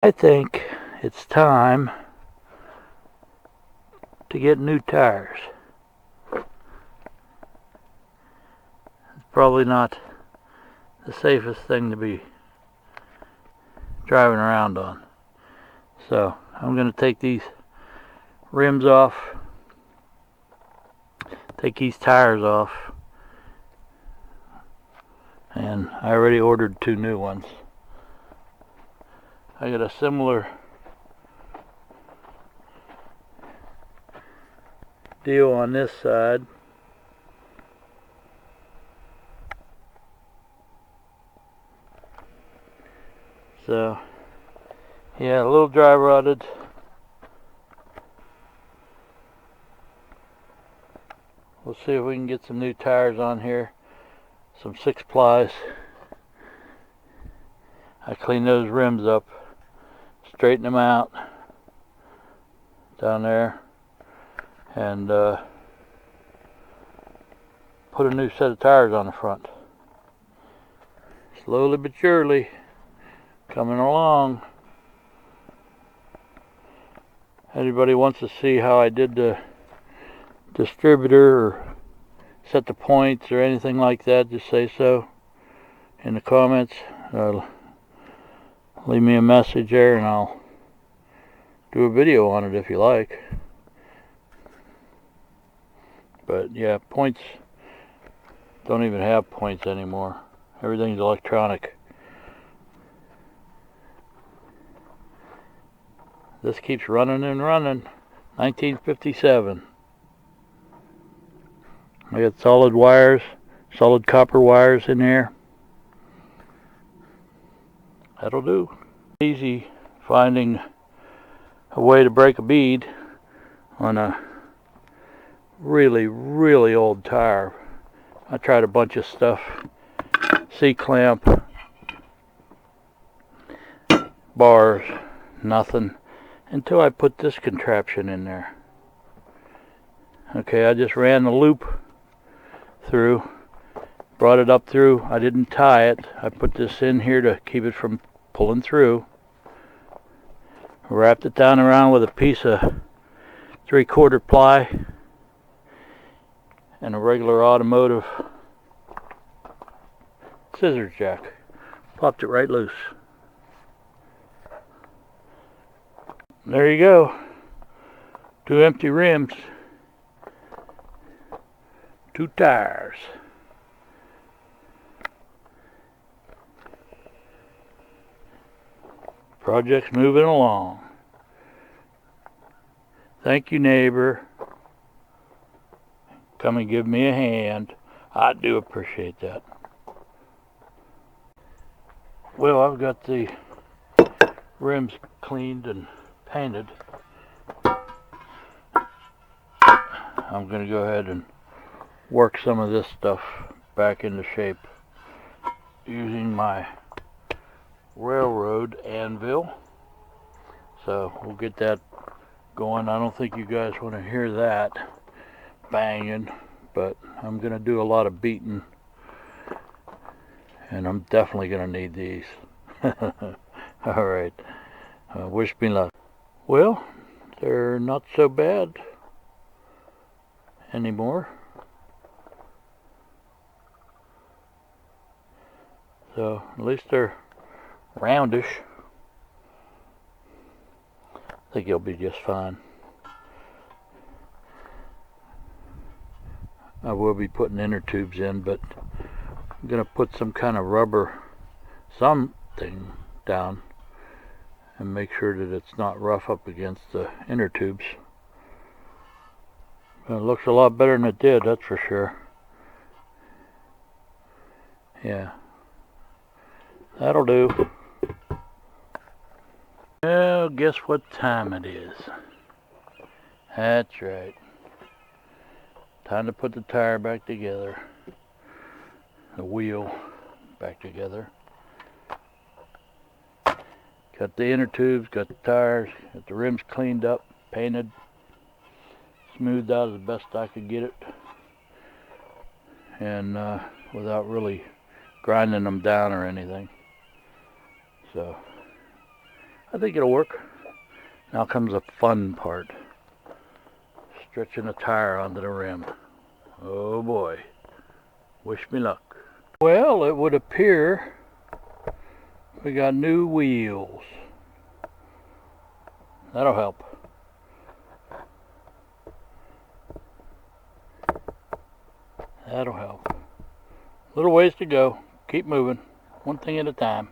I think it's time to get new tires. It's probably not the safest thing to be driving around on. So I'm going to take these rims off, take these tires off, and I already ordered 2 new ones. I got a similar deal on this side. So yeah, a little dry rotted. We'll see if we can get some new tires on here, some 6-plies. I clean those rims up, straighten them out down there, and put a new set of tires on the front. Slowly but surely, coming along. Anybody wants to see how I did the distributor or set the points or anything like that, just say so in the comments. Leave me a message there and I'll do a video on it if you like. But yeah, points don't even have points anymore. Everything's electronic. This keeps running and running. 1957. I got solid wires, solid copper wires in there. That'll do. Easy finding a way to break a bead on a really old tire. I tried a bunch of stuff. C-clamp, bars, nothing. Until I put this contraption in there. Okay, I just ran the loop through, brought it up through. I didn't tie it. I put this in here to keep it from pulling through. Wrapped it down around with a piece of 3/4 ply and a regular automotive scissors jack. Popped it right loose. There you go. 2 empty rims. 2 tires. Project's moving along. Thank you, neighbor. Come and give me a hand. I do appreciate that. Well, I've got the rims cleaned and painted. I'm going to go ahead and work some of this stuff back into shape using my railroad anvil. So we'll get that going. I don't think you guys want to hear that banging, but I'm going to do a lot of beating, and I'm definitely going to need these. Alright, wish me luck. Well, they're not so bad anymore. So at least they're roundish. I think you'll be just fine. I will be putting inner tubes in, but I'm going to put some kind of rubber something down and make sure that it's not rough up against the inner tubes. It looks a lot better than it did, that's for sure. Yeah, that'll do. Well, guess what time it is? That's right. Time to put the tire back together. The wheel back together. Got the inner tubes, got the tires, got the rims cleaned up, painted, smoothed out as best I could get it, and without really grinding them down or anything. So I think it'll work. Now comes the fun part. Stretching a tire onto the rim. Oh boy. Wish me luck. Well, it would appear we got new wheels. That'll help. That'll help. Little ways to go. Keep moving. One thing at a time.